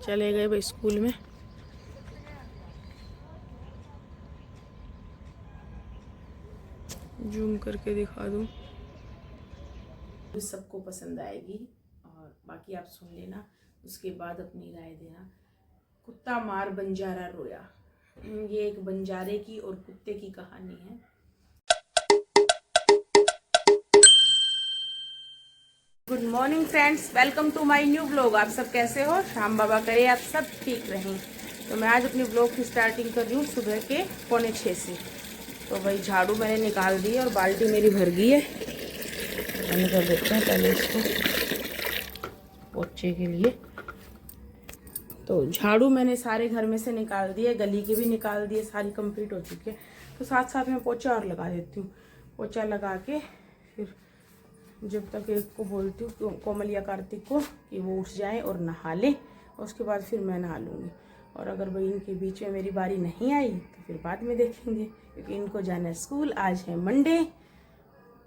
चले गए भाई स्कूल में। जूम करके दिखा दूँ, सबको पसंद आएगी और बाकी आप सुन लेना, उसके बाद अपनी राय देना। कुत्ता मार बंजारा रोया, ये एक बंजारे की और कुत्ते की कहानी है। Good morning friends, welcome to my new blog. आप सब कैसे हो? शाम बाबा करे आप सब ठीक रहें। तो मैं आज अपने ब्लॉग की स्टार्टिंग कर रही हूँ सुबह के 5:45 से। तो भाई झाड़ू मैंने निकाल दी और बाल्टी मेरी भर गई है। बंद कर देते हैं पहले इसको पोछे के लिए। तो झाड़ू मैंने सारे घर में से निकाल दिए, गली के भी निकाल दिए, सारी कंप्लीट हो चुकी है। तो साथ साथ में पोछा और लगा देती हूँ। पोछा लगा के फिर जब तक एक को बोलती हूँ कोमल या कार्तिक को कि वो उठ जाए और नहा ले, उसके बाद फिर मैं नहा लूँगी। और अगर भाई इनके बीच में मेरी बारी नहीं आई तो फिर बाद में देखेंगे, क्योंकि इनको जाना है स्कूल। आज है मंडे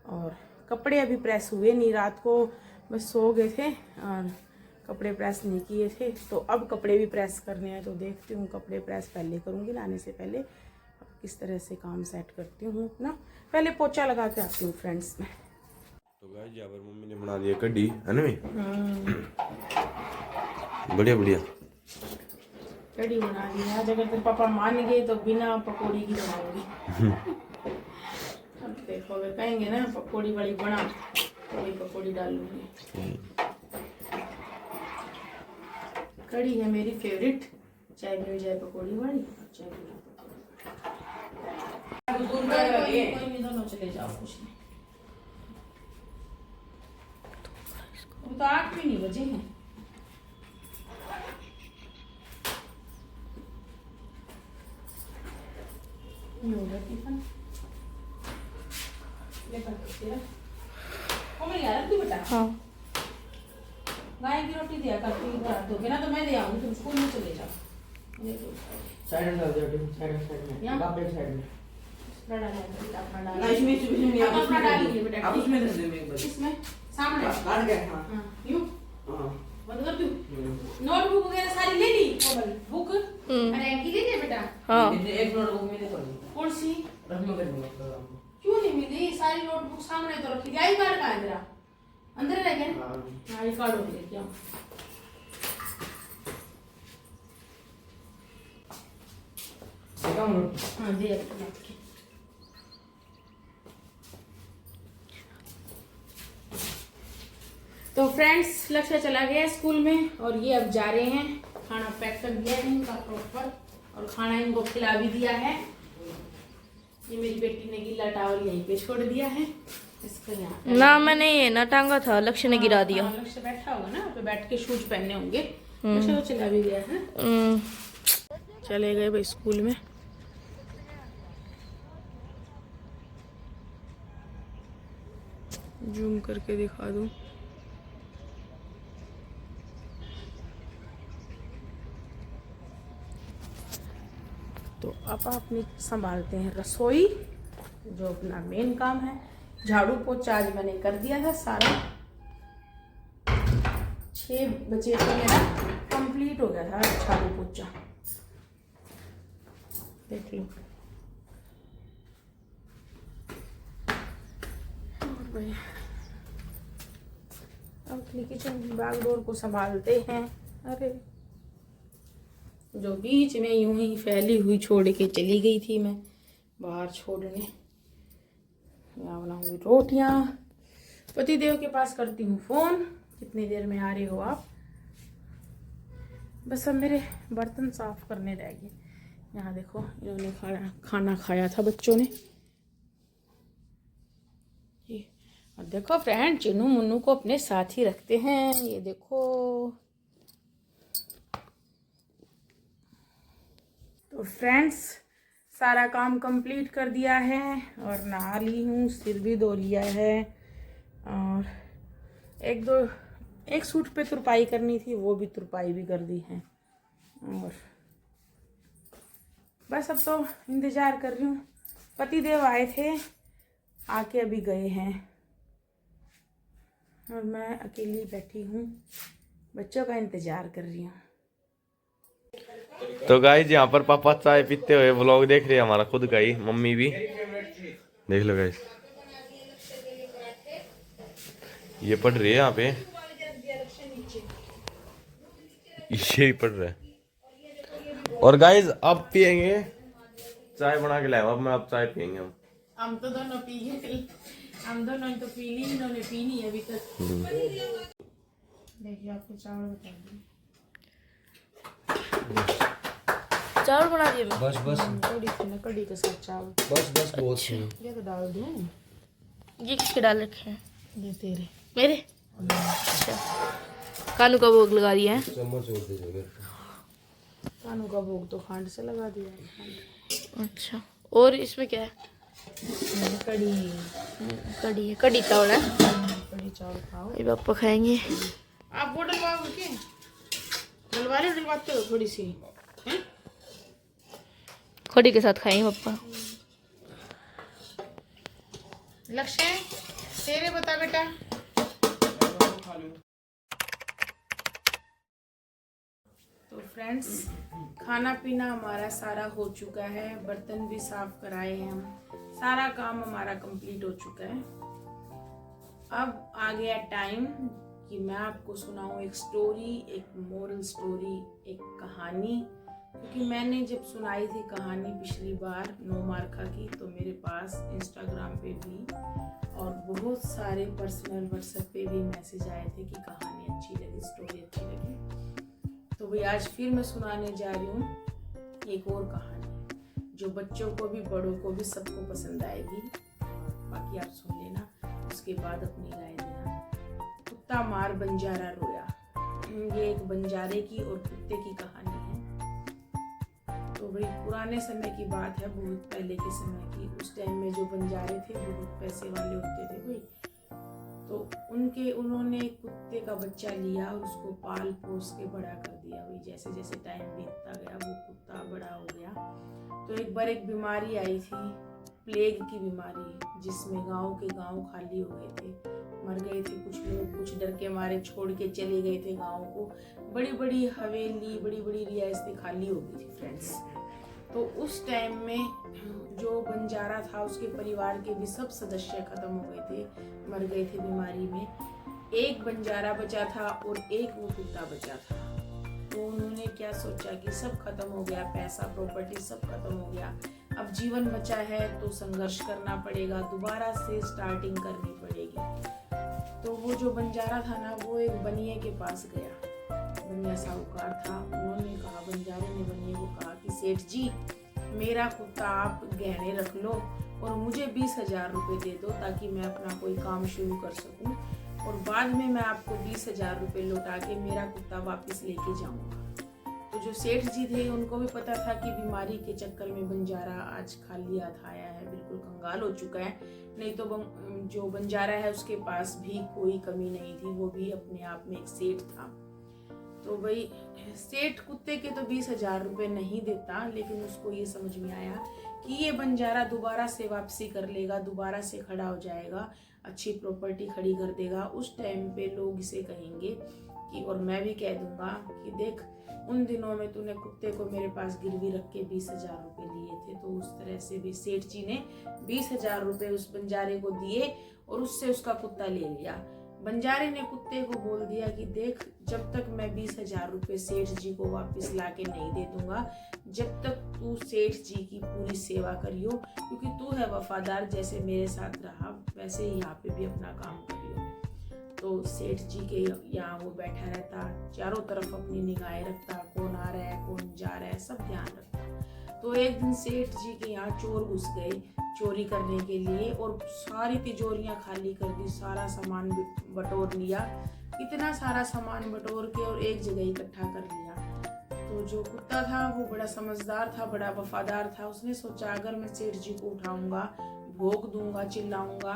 और कपड़े अभी प्रेस हुए नहीं, रात को बस सो गए थे और कपड़े प्रेस नहीं किए थे। तो अब कपड़े भी प्रेस करने हैं, तो देखती हूँ कपड़े प्रेस पहले करूँगी नहाने से पहले। किस तरह से काम सेट करती हूँ ना, पहले पोछा लगा के आती हूँ फ्रेंड्स में। तो गाइस यहाँ पर मम्मी ने बना दिया कढ़ी, है ना? बढ़िया बढ़िया कढ़ी बना दी है। आज अगर तेरे पापा मान गए तो बिना पकौड़ी की बनाऊंगी। अब देखो अगर कहेंगे ना पकौड़ी वाली बना, थोड़ी पकौड़ी डालूंगी। कढ़ी है मेरी फेवरेट, चाहे मिल जाए पकौड़ी वाली चाहे कोई नहीं, दोनों चले जाओ, कुछ नहीं। तो 8 भी नहीं बजे हैं। टिफिन बेटा। हाँ, गाय की रोटी दिया करती दोगे ना तो मैं दे आऊंगी, तुम स्कूल में चले जाओ। साइड में डाल दो, साइड में बापरे साइड में अपना ना, इसमें अपना डालिए बेटा। आप उसमें दे दो एक बार, इसमें सामने काट गए। हां यूं हां बंद कर दूं। नोटबुक वगैरह सारी ले ली, बुक अरे की ले ली बेटा। हां एक नोटबुक में दे दो। कौन सी रखने कर दूंगा। क्यों नहीं मिली? सारी नोटबुक सामने तो रखी थी। आई कार्ड कहाँ है तेरा? अंदर रह गया। आई कार्ड हो लेके आओ। हाँ दे आपके। तो फ्रेंड्स लक्ष्य चला गया स्कूल में और ये अब जा रहे हैं। खाना पैक कर दिया है इनका प्रॉपर और खाना इनको खिला भी दिया है। ये मेरी बेटी ने गीला टॉवल यहीं पे छोड़ दिया है, इसको यहाँ ना मैंने ये ना टांगा था, लक्ष्य ने गिरा दिया। लक्ष्य बैठा होगा ना, पे बैठ के शूज पहने होंगे। लक्ष्य तो चला भी गया है। चले गए भाई स्कूल में। जूम करके दिखा दूं, तो अब अपनी संभालते हैं रसोई, जो अपना मेन काम है। झाड़ू पोछा आज मैंने कर दिया था सारा। 6 बजे तो मेरा कंप्लीट हो गया था झाड़ू पोछा, देख लो। अब अपनी किचन की बागडोर को संभालते हैं। अरे जो बीच में यूं ही फैली हुई छोड़ के चली गई थी मैं बाहर छोड़ने। यहाँ बना हुई रोटियां। पतिदेव के पास करती हूँ फोन, कितनी देर में आ रहे हो आप? बस अब मेरे बर्तन साफ करने रह गए। यहाँ देखो इन्होंने खाना खाया था बच्चों ने। ये और देखो फ्रेंड, चिन्नू मुन्नू को अपने साथ ही रखते हैं। ये देखो, तो फ्रेंड्स सारा काम कंप्लीट कर दिया है और नहा ली हूँ, सिर भी धो लिया है और एक सूट पे तुरपाई करनी थी, वो भी तुरपाई भी कर दी है। और बस अब तो इंतज़ार कर रही हूँ। पतिदेव आए थे, आके अभी गए हैं और मैं अकेली बैठी हूँ, बच्चों का इंतज़ार कर रही हूँ। तो गाइस यहाँ पर पापा चाय पीते हुए व्लॉग देख रहे हैं, हमारा खुद का ही, मम्मी भी देख लो गाइस। ये पढ़ रही है यहाँ पे, ये ही पढ़ रहा है। और गाइस अब पियेंगे चाय, बना के लाया अब मैं, अब चाय पियेंगे हम तो दोनों पी गए, हम दोनों तो पी ली, इन्होंने पी नहीं अभी तक। देखिए आपको चावल बता दूं, चावल बना दिए मैं। बस बस कड़ी थी ना, कड़ी के साथ चावल। बस बस बहुत है। ये तो डाल दूं, ये किसके डाल रखे हैं? ये तेरे। मेरे? अच्छा, कानू का भोग लगा दिया है। चम्मच और दे दो। कानू का भोग तो खांड से लगा दिया है, खांड। अच्छा, और इसमें क्या है? कड़ी, कड़ी है, कड़ी चावल है। कड़ी चावल खाओ। ये पापा खाएंगे। आप वो डलवाओगे क्या? डलवा लो, डलवाते हो थोड़ी सी हैं? कड़ी के साथ खाएंगे पापा। लक्ष्य तेरे बता बेटा। तो फ्रेंड्स, खाना पीना हमारा सारा हो चुका है, बर्तन भी साफ कराए हैं हम, सारा काम हमारा कंप्लीट हो चुका है। अब आ गया टाइम कि मैं आपको सुनाऊं एक स्टोरी, एक मोरल स्टोरी, एक कहानी। क्योंकि मैंने जब सुनाई थी कहानी पिछली बार 9 मार्का की, तो मेरे पास इंस्टाग्राम पे भी और बहुत सारे पर्सनल व्हाट्सएप पे भी मैसेज आए थे कि कहानी अच्छी लगी, स्टोरी अच्छी लगी। तो भाई आज फिर मैं सुनाने जा रही हूँ एक और कहानी, जो बच्चों को भी बड़ों को भी सबको पसंद आएगी। बाकी आप सुन लेना, उसके बाद अपनी राय देना। कुत्ता मार बंजारा रोया। ये एक बंजारे की और कुत्ते की कहानी है। तो भाई पुराने समय की बात है, बहुत पहले के समय की। उस टाइम में जो बंजारे थे बहुत पैसे वाले होते थे भाई। तो उन्होंने कुत्ते का बच्चा लिया और उसको पाल पोस के बड़ा कर दिया भाई। जैसे जैसे टाइम बीतता गया वो कुत्ता बड़ा हो गया। तो एक बार एक बीमारी आई थी, प्लेग की बीमारी, जिसमें गांव के गांव खाली हो गए थे, मर गए थे कुछ लोग, कुछ डर के मारे छोड़ के चले गए थे गांव को। बड़ी बड़ी हवेली, बड़ी बड़ी रियासतें खाली हो गई थी फ्रेंड्स। तो उस टाइम में जो बंजारा था उसके परिवार के भी सब सदस्य खत्म हो गए थे, मर गए थे बीमारी में। एक बंजारा बचा था और एक वो कुत्ता बचा था। तो उन्होंने क्या सोचा कि सब खत्म हो गया, पैसा प्रॉपर्टी सब खत्म हो गया, अब जीवन बचा है तो संघर्ष करना पड़ेगा, दोबारा से स्टार्टिंग करनी पड़ेगी। तो वो जो बंजारा था ना, वो एक बनिए के पास गया। बनिया साहूकार था। उन्होंने कहा, बंजारे ने बनिए को कहा कि सेठ जी, मेरा कुत्ता आप गहने रख लो और मुझे 20,000 रुपये दे दो, ताकि मैं अपना कोई काम शुरू कर सकूं, और बाद में मैं आपको 20,000 रुपये लौटा के मेरा कुत्ता वापस लेके जाऊंगा। तो जो सेठ जी थे उनको भी पता था कि बीमारी के चक्कर में बंजारा आज खाली हाथ आया है, बिल्कुल कंगाल हो चुका है। नहीं तो जो बंजारा है उसके पास भी कोई कमी नहीं थी, वो भी अपने आप में एक सेठ था। तो भाई सेठ कुत्ते के तो 20,000 रुपये नहीं देता, लेकिन उसको ये समझ में आया कि ये बंजारा दोबारा से वापसी कर लेगा, दोबारा से खड़ा हो जाएगा, अच्छी प्रॉपर्टी खड़ी कर देगा। उस टाइम पे लोग इसे कहेंगे कि, और मैं भी कह दूंगा कि देख, उन दिनों में तूने कुत्ते को मेरे पास गिरवी रख के 20,000 रुपये लिए थे। तो उस तरह से भी सेठ जी ने 20,000 रुपये उस बंजारे को दिए और उससे उसका कुत्ता ले लिया। बंजारे ने कुत्ते को बोल दिया कि देख, जब तक मैं 20,000 रुपये सेठ जी को वापस ला के नहीं दे दूंगा, जब तक तू सेठ जी की पूरी सेवा करियो, क्योंकि तू है वफादार, जैसे मेरे साथ रहा वैसे ही यहाँ पे भी अपना काम करियो। तो सेठ जी के यहाँ वो बैठा रहता, चारों तरफ अपनी निगाहें रखता, कौन आ रहा है कौन जा रहा है सब ध्यान रखता। तो एक दिन सेठ जी के यहाँ चोर घुस गए चोरी करने के लिए और सारी तिजोरियां खाली कर दी, सारा सामान बटोर लिया। इतना सारा सामान बटोर के और एक जगह इकट्ठा कर लिया। तो जो कुत्ता था वो बड़ा समझदार था, बड़ा वफादार था। उसने सोचा, अगर मैं सेठ जी को उठाऊंगा, भोग दूंगा, चिल्लाऊंगा,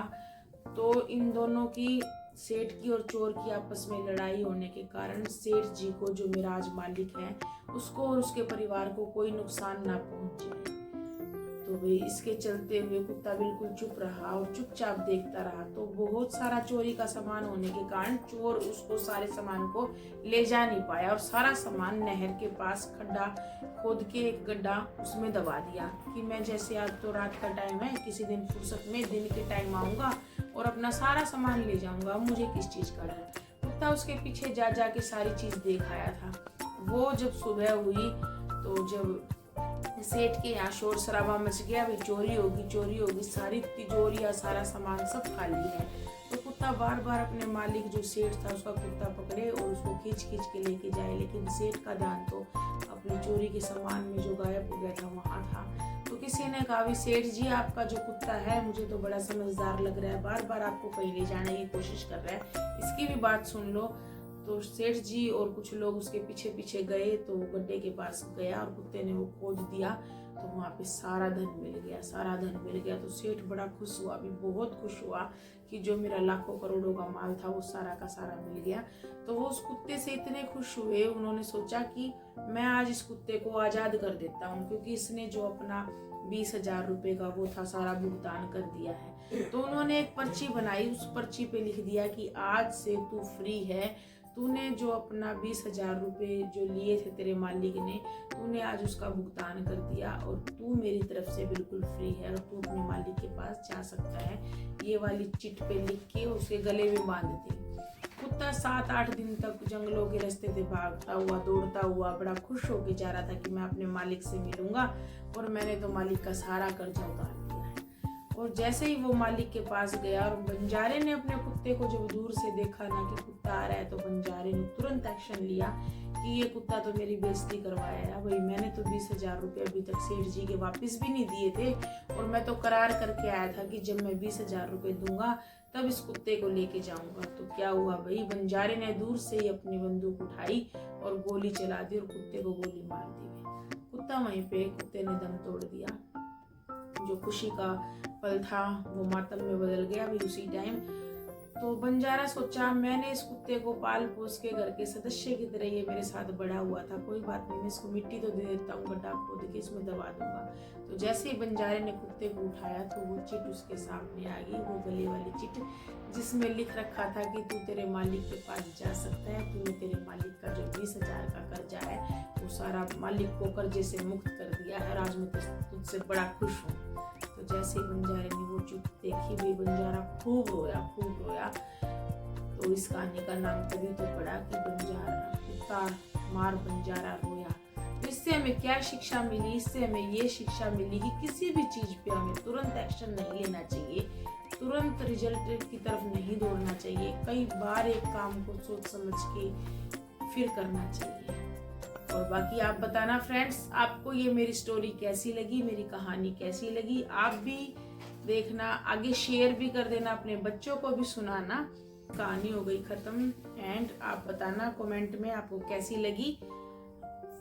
तो इन दोनों की, सेठ की और चोर की आपस में लड़ाई होने के कारण सेठ जी को, जो मेरा आज मालिक है, उसको और उसके परिवार को कोई नुकसान ना पहुंचे। तो भाई इसके चलते हुए कुत्ता बिल्कुल चुप रहा और चुपचाप देखता रहा। तो बहुत सारा चोरी का सामान होने के कारण चोर उसको सारे सामान को ले जा नहीं पाया और सारा सामान नहर के पास खड्डा खोद के एक गड्ढा उसमें दबा दिया कि मैं जैसे आज तो रात का टाइम है, किसी दिन फुर्सत में दिन के टाइम आऊंगा और अपना सारा सामान ले जाऊंगा, मुझे किस चीज का डर। कुत्ता उसके पीछे जा जा के सारी चीज देख आया था। वो जब सुबह हुई तो जब सेठ के यहाँ शोर शराबा मच गया, भाई चोरी होगी, सारी तिजोरियाँ सारा सामान सब खाली है। तो कुत्ता बार बार अपने मालिक जो सेठ था उसका कुत्ता पकड़े और उसको खींच के लेके जाए, लेकिन सेठ का ध्यान तो अपनी चोरी के सामान में जो गायब हो गया था वहाँ था। तो किसी ने कहा, भी सेठ जी आपका जो कुत्ता है मुझे तो बड़ा समझदार लग रहा है, बार बार आपको कहीं ले जाने की कोशिश कर रहा है, इसकी भी बात सुन लो। तो सेठ जी और कुछ लोग उसके पीछे पीछे गए, तो गड्ढे के पास गया और कुत्ते ने वो खोद दिया, तो वहाँ पे सारा धन मिल गया। तो सेठ बड़ा खुश हुआ, भी बहुत खुश हुआ कि जो मेरा लाखों करोड़ों का माल था वो सारा का सारा मिल गया। तो वो उस कुत्ते से इतने खुश हुए, उन्होंने सोचा कि मैं आज इस कुत्ते को आजाद कर देता हूँ, क्योंकि इसने जो अपना 20,000 रुपए का वो था सारा भुगतान कर दिया है। तो उन्होंने एक पर्ची बनाई, उस पर्ची पे लिख दिया कि आज से तू फ्री है, तूने जो अपना 20,000 रुपए जो लिए थे तेरे मालिक ने, तूने आज उसका भुगतान कर दिया और तू मेरी तरफ से बिल्कुल फ्री है और तू अपने मालिक के पास जा सकता है। ये वाली चिट पे लिख के उसके गले में बांध दी। कुत्ता 7-8 दिन तक जंगलों के रास्ते से भागता हुआ दौड़ता हुआ बड़ा खुश होके जा रहा था कि मैं अपने मालिक से मिलूंगा और मैंने तो मालिक का सारा कर्जा उतार दिया है। और जैसे ही वो मालिक के पास गया और बंजारे ने अपने कुत्ते को जब दूर से देखा ना कि कुत्ता आ रहा है, तो बंजारे ने तुरंत एक्शन लिया कि ये कुत्ता तो मेरी बेइज्जती करवाया है। भाई मैंने तो 20,000 रुपये अभी तक सेठ जी के वापस भी नहीं दिए थे और मैं तो करार करके आया था कि जब मैं 20,000 रुपये दूंगा तब इस कुत्ते को लेके जाऊंगा। तो क्या हुआ भाई, बंजारे ने दूर से ही अपनी बंदूक उठाई और गोली चला दी और कुत्ते को गोली मार दी। कुत्ता वहीं पे कुत्ते ने दम तोड़ दिया। जो खुशी का पल था वो मातम में बदल गया भी उसी टाइम। तो बंजारा सोचा, मैंने इस कुत्ते को पाल पोस के घर के सदस्य की तरह ये मेरे साथ बड़ा हुआ था, कोई बात नहीं, मैं इसको मिट्टी तो दे देता हूँ, गड्ढा खोद के इसमें दबा दूंगा। तो जैसे ही बंजारे ने कुत्ते को उठाया तो वो चिट उसके सामने आ गई, वो गले वाली चिट जिसमें लिख रखा था कि तू तेरे मालिक के पास जा सकता है, तूने तेरे मालिक का जो 20,000 का कर्जा है वो सारा मालिक को कर्जे से मुक्त कर दिया है, आज मैं तुझसे बड़ा खुश हूँ। तो जैसे बंजारे ने वो चिट देखी भी बंजारा खूब रोया। तो इस कहानी का नाम तभी तो पड़ा कि बंजारा कुत्ता मार बंजारा रोया। तो इससे हमें क्या शिक्षा मिली? इससे हमें ये शिक्षा मिली कि किसी भी चीज पे हमें तुरंत एक्शन नहीं लेना चाहिए, तुरंत रिजल्ट की तरफ नहीं दौड़ना चाहिए, कई बार एक काम को सोच समझ के फिर करना चाहिए। और बाकी आप बताना फ्रेंड्स, आपको ये मेरी स्टोरी कैसी लगी, मेरी कहानी कैसी लगी। आप भी देखना, आगे शेयर भी कर देना, अपने बच्चों को भी सुनाना। कहानी हो गई खत्म एंड आप बताना कमेंट में आपको कैसी लगी।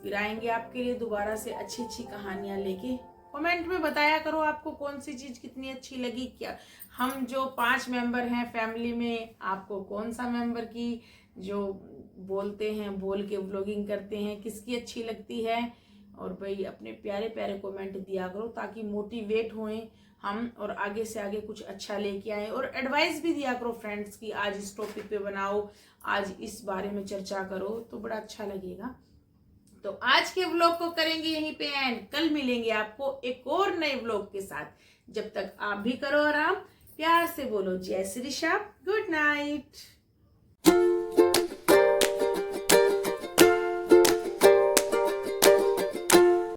फिर आएंगे आपके लिए दोबारा से अच्छी कहानियां लेके। कमेंट में बताया करो आपको कौन सी चीज कितनी अच्छी लगी। क्या हम जो 5 मेंबर हैं फैमिली में, आपको कौन सा मेंबर की जो बोलते हैं, बोल के व्लॉगिंग करते हैं, किसकी अच्छी लगती है। और भाई अपने प्यारे प्यारे कमेंट दिया करो ताकि मोटिवेट होएं हम और आगे से आगे कुछ अच्छा लेके आए। और एडवाइस भी दिया करो फ्रेंड्स की आज इस टॉपिक पे बनाओ, आज इस बारे में चर्चा करो, तो बड़ा अच्छा लगेगा। तो आज के व्लॉग को करेंगे यहीं पे एंड, कल मिलेंगे आपको एक और नए व्लॉग के साथ। जब तक आप भी करो आराम, प्यार से बोलो जय श्री श्याम, गुड नाइट।